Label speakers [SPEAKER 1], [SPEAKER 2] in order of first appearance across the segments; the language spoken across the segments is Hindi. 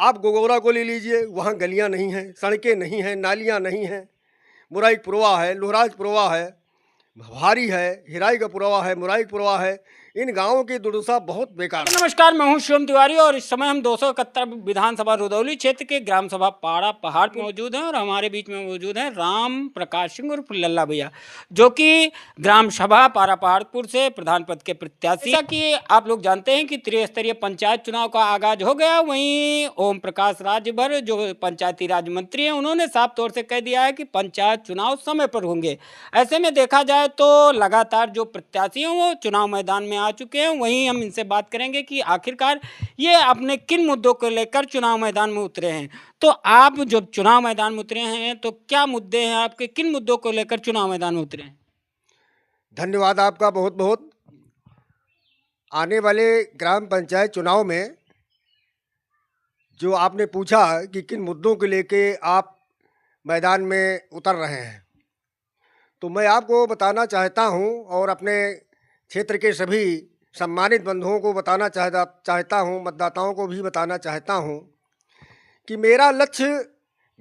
[SPEAKER 1] आप गोगोरा को ले लीजिए, वहाँ गलियाँ नहीं हैं, सड़कें नहीं हैं, नालियाँ नहीं हैं, मुराई पुरवा है, लोहराज पुरवा है, भारी है, हिराई का पुरवा है, मुराई पुरवा है। इन गाँवों की दुर्दशा बहुत बेकार है।
[SPEAKER 2] नमस्कार, मैं हूं शिवम तिवारी और इस समय हम 271 विधानसभा रुदौली क्षेत्र के ग्राम सभा पाड़ा पहाड़ पर मौजूद हैं और हमारे बीच में मौजूद हैं राम प्रकाश सिंह उर्फ लल्ला भैया, जो कि ग्राम सभा पाड़ा पहाड़पुर से प्रधान पद के प्रत्याशी। जैसा कि आप लोग जानते हैं कि त्रिस्तरीय पंचायत चुनाव का आगाज हो गया। वहीं ओम प्रकाश राजभर जो पंचायती राज मंत्री हैं, उन्होंने साफ तौर से कह दिया है कि पंचायत चुनाव समय पर होंगे। ऐसे में देखा जाए तो लगातार जो प्रत्याशी हैं वो चुनाव मैदान में आ चुके हैं। वहीं हम इनसे बात करेंगे कि आखिरकार ये अपने किन मुद्दों को लेकर चुनाव मैदान में उतरे हैं। तो आप जब चुनाव मैदान में उतरे हैं तो क्या मुद्दे हैं आपके, किन मुद्दों को लेकर चुनाव मैदान में उतरे हैं?
[SPEAKER 1] धन्यवाद आपका बहुत बहुत। आने वाले ग्राम पंचायत चुनाव में जो आपने पूछा कि किन मुद्दों को लेके आप मैदान में उतर रहे हैं, तो मैं आपको बताना चाहता हूं और अपने क्षेत्र के सभी सम्मानित बंधुओं को बताना चाहता हूं, मतदाताओं को भी बताना चाहता हूं कि मेरा लक्ष्य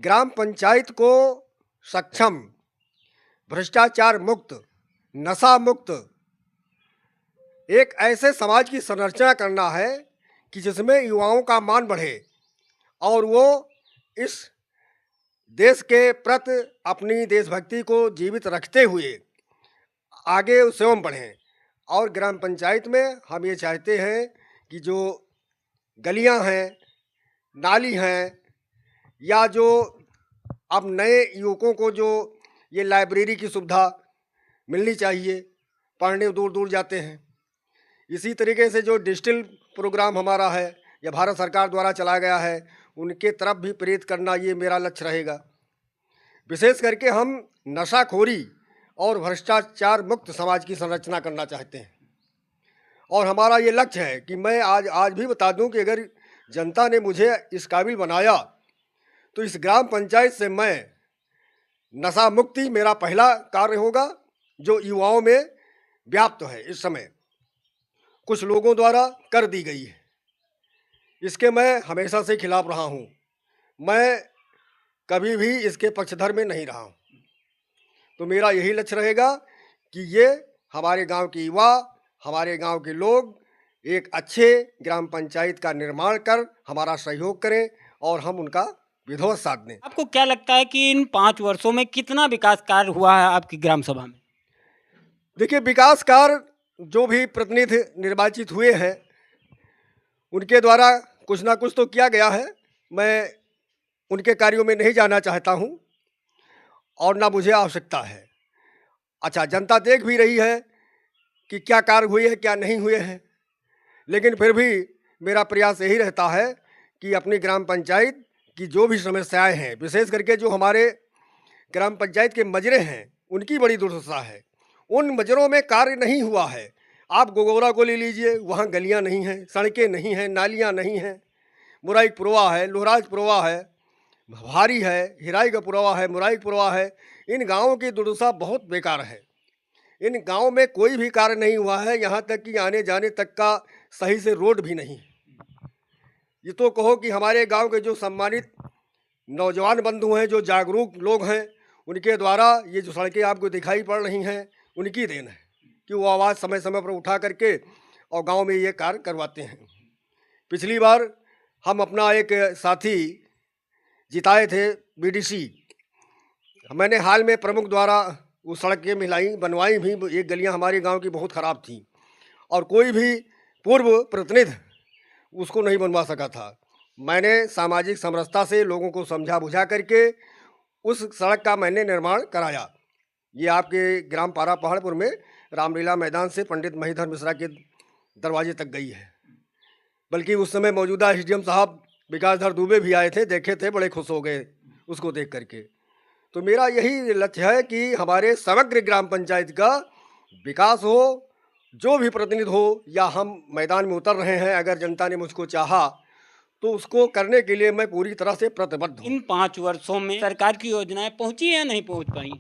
[SPEAKER 1] ग्राम पंचायत को सक्षम, भ्रष्टाचार मुक्त, नशा मुक्त एक ऐसे समाज की संरचना करना है कि जिसमें युवाओं का मान बढ़े और वो इस देश के प्रति अपनी देशभक्ति को जीवित रखते हुए आगे स्वयं बढ़ें। और ग्राम पंचायत में हम ये चाहते हैं कि जो गलियां हैं, नाली हैं, या जो अब नए युवकों को जो ये लाइब्रेरी की सुविधा मिलनी चाहिए, पढ़ने दूर दूर जाते हैं। इसी तरीके से जो डिजिटल प्रोग्राम हमारा है या भारत सरकार द्वारा चलाया गया है, उनके तरफ भी प्रेरित करना ये मेरा लक्ष्य रहेगा। विशेष करके हम नशाखोरी और भ्रष्टाचार मुक्त समाज की संरचना करना चाहते हैं और हमारा ये लक्ष्य है कि मैं आज भी बता दूं कि अगर जनता ने मुझे इस काबिल बनाया तो इस ग्राम पंचायत से मैं नशा मुक्ति मेरा पहला कार्य होगा, जो युवाओं में व्याप्त है, इस समय कुछ लोगों द्वारा कर दी गई है। इसके मैं हमेशा से खिलाफ रहा हूँ। मैं कभी भी इसके पक्षधर में नहीं रहा हूँ। तो मेरा यही लक्ष्य रहेगा कि ये हमारे गांव के युवा, हमारे गांव के लोग एक अच्छे ग्राम पंचायत का निर्माण कर हमारा सहयोग करें और हम उनका विधिवत साथ दें।
[SPEAKER 2] आपको क्या लगता है कि इन 5 वर्षों में कितना विकास कार्य हुआ है आपकी ग्राम सभा में?
[SPEAKER 1] देखिए, विकास कार्य जो भी प्रतिनिधि निर्वाचित हुए हैं उनके द्वारा कुछ ना कुछ तो किया गया है। मैं उनके कार्यों में नहीं जाना चाहता हूं और ना मुझे आवश्यकता है। अच्छा, जनता देख भी रही है कि क्या कार्य हुए हैं, क्या नहीं हुए हैं, लेकिन फिर भी मेरा प्रयास यही रहता है कि अपनी ग्राम पंचायत की जो भी समस्याएं हैं, विशेष करके जो हमारे ग्राम पंचायत के मजरे हैं, उनकी बड़ी दुर्दशा है। उन मजरों में कार्य नहीं हुआ है। आप गोगोरा को ले लीजिए, वहाँ गलियाँ नहीं हैं, सड़कें नहीं हैं, नालियाँ नहीं हैं, मुराई पुरवा है, लोहराज पुरवा है, भारी है, हिराई का पुरवा है, मुराई पुरवा है। इन गाँवों की दुर्दशा बहुत बेकार है। इन गाँव में कोई भी कार्य नहीं हुआ है, यहाँ तक कि आने जाने तक का सही से रोड भी नहीं। ये तो कहो कि हमारे गांव के जो सम्मानित नौजवान बंधु हैं, जो जागरूक लोग हैं, उनके द्वारा ये जो सड़कें आपको दिखाई पड़ रही हैं, उनकी देन है कि वो आवाज़ समय समय पर उठा करके और गांव में ये कार्य करवाते हैं। पिछली बार हम अपना एक साथी जिताए थे बीडीसी। मैंने हाल में प्रमुख द्वारा वो सड़कें मिलाई, बनवाई भी। एक गलियां हमारे गांव की बहुत ख़राब थी और कोई भी पूर्व प्रतिनिधि उसको नहीं बनवा सका था। मैंने सामाजिक समरसता से लोगों को समझा बुझा करके उस सड़क का मैंने निर्माण कराया। ये आपके ग्राम पारा पहाड़पुर में रामलीला मैदान से पंडित महीधर मिश्रा के दरवाजे तक गई है। बल्कि उस समय मौजूदा एसडीएम साहब विकासधर दुबे भी आए थे, देखे थे, बड़े खुश हो गए उसको देख करके। तो मेरा यही लक्ष्य है कि हमारे समग्र ग्राम पंचायत का विकास हो। जो भी प्रतिनिधि हो या हम मैदान में उतर रहे हैं, अगर जनता ने मुझको चाहा तो उसको करने के लिए मैं पूरी तरह से प्रतिबद्ध हूँ।
[SPEAKER 2] इन 5 वर्षों में सरकार की योजनाएं पहुंची या नहीं पहुंच पाई?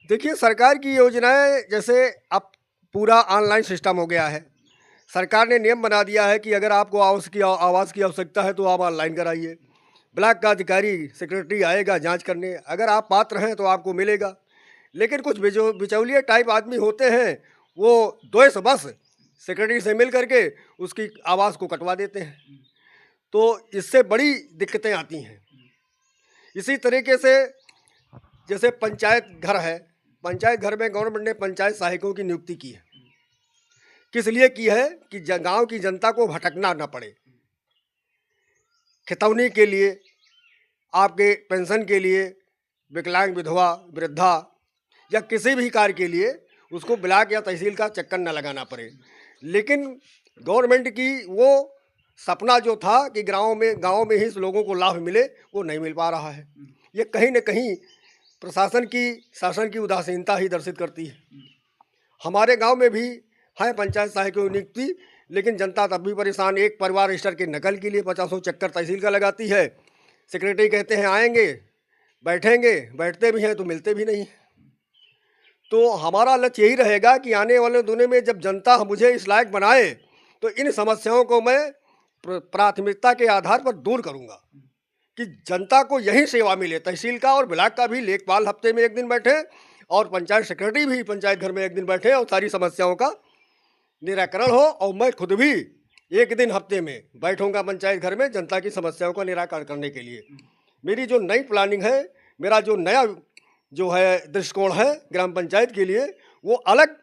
[SPEAKER 1] देखिए, सरकार की योजनाएं जैसे अब पूरा ऑनलाइन सिस्टम हो गया है। सरकार ने नियम बना दिया है कि अगर आपको आवास की आवश्यकता है तो आप ऑनलाइन कराइए। ब्लॉक का अधिकारी सेक्रेटरी आएगा जांच करने, अगर आप पात्र हैं तो आपको मिलेगा। लेकिन कुछ बिचौलिए टाइप आदमी होते हैं, वो द्वेष बस सेक्रेटरी से मिल करके उसकी आवास को कटवा देते हैं, तो इससे बड़ी दिक्कतें आती हैं। इसी तरीके से जैसे पंचायत घर है, पंचायत घर में गवर्नमेंट ने पंचायत सहायकों की नियुक्ति की है। किस लिए की है? कि गांव की जनता को भटकना न पड़े। खितौनी के लिए, आपके पेंशन के लिए, विकलांग विधवा वृद्धा या किसी भी कार्य के लिए उसको ब्लॉक या तहसील का चक्कर न लगाना पड़े। लेकिन गवर्नमेंट की वो सपना जो था कि गांव में ही लोगों को लाभ मिले, वो नहीं मिल पा रहा है। ये कहीं न कहीं प्रशासन की, शासन की उदासीनता ही दर्शित करती है। हमारे गांव में भी है पंचायत सहायकों की नियुक्ति, लेकिन जनता तब भी परेशान। एक परिवार रजिस्टर के नकल के लिए 50 चक्कर तहसील का लगाती है। सेक्रेटरी कहते हैं आएंगे, बैठेंगे, बैठते भी हैं तो मिलते भी नहीं। तो हमारा लक्ष्य यही रहेगा कि आने वाले दिनों में जब जनता मुझे इस लायक बनाए तो इन समस्याओं को मैं प्राथमिकता के आधार पर दूर करूंगा कि जनता को यही सेवा मिले। तहसील का और ब्लॉक का भी लेखपाल हफ्ते में एक दिन बैठे और पंचायत सेक्रेटरी भी पंचायत घर में एक दिन बैठे और सारी समस्याओं का निराकरण हो। और मैं खुद भी एक दिन हफ्ते में बैठूंगा पंचायत घर में जनता की समस्याओं का निराकरण करने के लिए। मेरी जो नई प्लानिंग है, मेरा जो नया जो है दृष्टिकोण है ग्राम पंचायत के लिए, वो अलग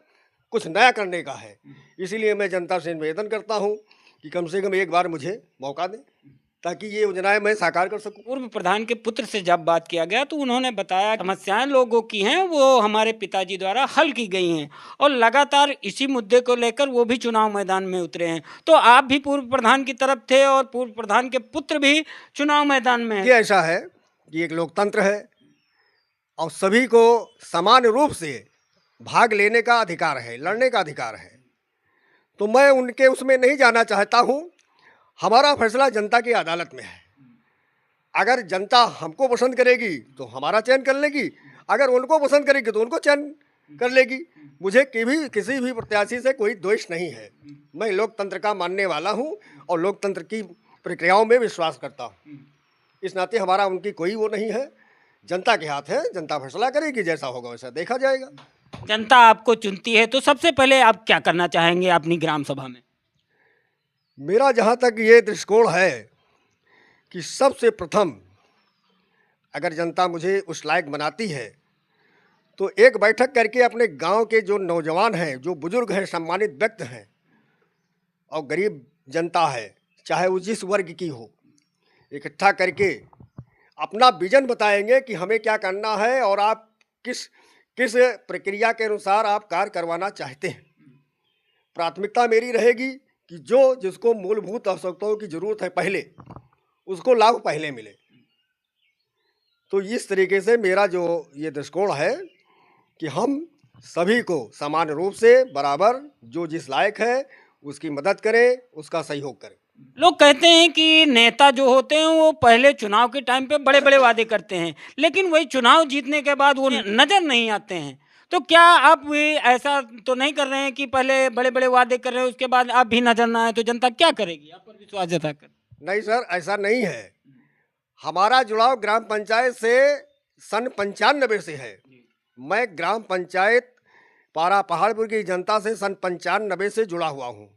[SPEAKER 1] कुछ नया करने का है। इसीलिए मैं जनता से निवेदन करता हूँ कि कम से कम एक बार मुझे मौका दें ताकि ये योजनाएं मैं साकार कर सकूं।
[SPEAKER 2] पूर्व प्रधान के पुत्र से जब बात किया गया तो उन्होंने बताया समस्याएं लोगों की हैं वो हमारे पिताजी द्वारा हल की गई हैं और लगातार इसी मुद्दे को लेकर वो भी चुनाव मैदान में उतरे हैं। तो आप भी पूर्व प्रधान की तरफ थे और पूर्व प्रधान के पुत्र भी चुनाव मैदान में हैं।
[SPEAKER 1] ये ऐसा है कि एक लोकतंत्र है और सभी को समान रूप से भाग लेने का अधिकार है, लड़ने का अधिकार है। तो मैं उनके उसमें नहीं जाना चाहता हूँ। हमारा फैसला जनता की अदालत में है। अगर जनता हमको पसंद करेगी तो हमारा चयन कर लेगी, अगर उनको पसंद करेगी तो उनको चयन कर लेगी। मुझे किसी भी प्रत्याशी से कोई द्वेष नहीं है। मैं लोकतंत्र का मानने वाला हूँ और लोकतंत्र की प्रक्रियाओं में विश्वास करता हूँ। इस नाते हमारा उनकी कोई वो नहीं है। जनता के हाथ है, जनता फैसला करेगी, जैसा होगा वैसा देखा जाएगा।
[SPEAKER 2] जनता आपको चुनती है तो सबसे पहले आप क्या करना चाहेंगे अपनी ग्राम सभा में?
[SPEAKER 1] मेरा जहाँ तक ये दृष्टिकोण है कि सबसे प्रथम अगर जनता मुझे उस लायक बनाती है तो एक बैठक करके अपने गांव के जो नौजवान हैं, जो बुजुर्ग हैं, सम्मानित व्यक्ति हैं और गरीब जनता है, चाहे वो जिस वर्ग की हो, इकट्ठा करके अपना विजन बताएंगे कि हमें क्या करना है और आप किस प्रक्रिया के अनुसार आप कार्य करवाना चाहते हैं। प्राथमिकता मेरी रहेगी कि जिसको मूलभूत आवश्यकताओं की जरूरत है पहले, उसको लाभ पहले मिले। तो इस तरीके से मेरा जो ये दृष्टिकोण है कि हम सभी को समान रूप से बराबर जो जिस लायक है उसकी मदद करें, उसका सहयोग करें।
[SPEAKER 2] लोग कहते हैं कि नेता जो होते हैं वो पहले चुनाव के टाइम पे बड़े बड़े वादे करते हैं, लेकिन वही चुनाव जीतने के बाद वो नजर नहीं आते हैं। तो क्या आप भी ऐसा तो नहीं कर रहे हैं कि पहले बड़े बड़े वादे कर रहे हैं उसके बाद आप भी नजर ना आए तो जनता क्या करेगी आप पर विश्वास जता कर?
[SPEAKER 1] नहीं सर, ऐसा नहीं है। हमारा जुड़ाव ग्राम पंचायत से सन 95 से है। मैं ग्राम पंचायत पारा पहाड़पुर की जनता से सन 95 से जुड़ा हुआ हूँ,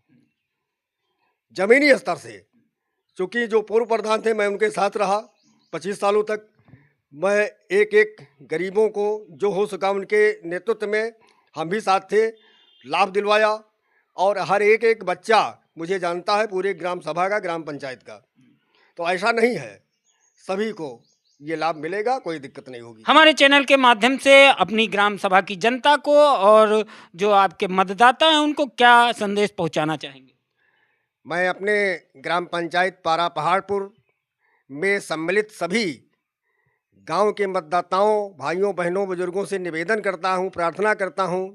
[SPEAKER 1] जमीनी स्तर से। चूँकि जो पूर्व प्रधान थे मैं उनके साथ रहा 25 सालों तक। मैं एक एक गरीबों को जो हो सका उनके नेतृत्व में हम भी साथ थे, लाभ दिलवाया। और हर एक एक बच्चा मुझे जानता है पूरे ग्राम सभा का, ग्राम पंचायत का। तो ऐसा नहीं है, सभी को ये लाभ मिलेगा, कोई दिक्कत नहीं होगी।
[SPEAKER 2] हमारे चैनल के माध्यम से अपनी ग्राम सभा की जनता को और जो आपके मतदाता हैं उनको क्या संदेश पहुंचाना चाहेंगे?
[SPEAKER 1] मैं अपने ग्राम पंचायत पारा पहाड़पुर में सम्मिलित सभी गांव के मतदाताओं, भाइयों, बहनों, बुजुर्गों से निवेदन करता हूं, प्रार्थना करता हूं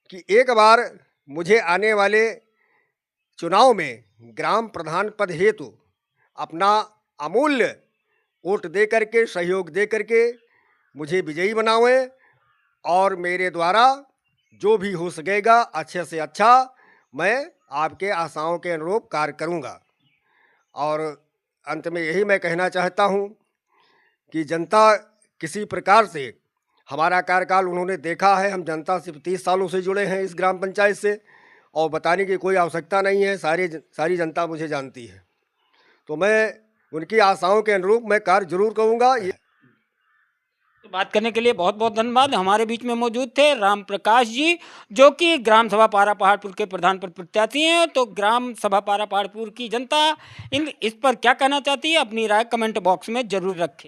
[SPEAKER 1] कि एक बार मुझे आने वाले चुनाव में ग्राम प्रधान पद हेतु अपना अमूल्य वोट दे करके, सहयोग दे करके मुझे विजयी बनावें और मेरे द्वारा जो भी हो सकेगा अच्छे से अच्छा मैं आपके आशाओं के अनुरूप कार्य करूँगा। और अंत में यही मैं कहना चाहता हूँ कि जनता किसी प्रकार से हमारा कार्यकाल उन्होंने देखा है। हम जनता से 30 सालों से जुड़े हैं इस ग्राम पंचायत से, और बताने की कोई आवश्यकता नहीं है, सारी जनता मुझे जानती है। तो मैं उनकी आशाओं के अनुरूप मैं कार्य जरूर करूँगा।
[SPEAKER 2] तो बात करने के लिए बहुत बहुत धन्यवाद। हमारे बीच में मौजूद थे राम प्रकाश जी, जो कि ग्राम सभा पारा पहाड़पुर के प्रधान पद प्रत्याशी हैं। तो ग्राम सभा पारा पहाड़पुर की जनता इस पर क्या कहना चाहती है, अपनी राय कमेंट बॉक्स में जरूर रखें।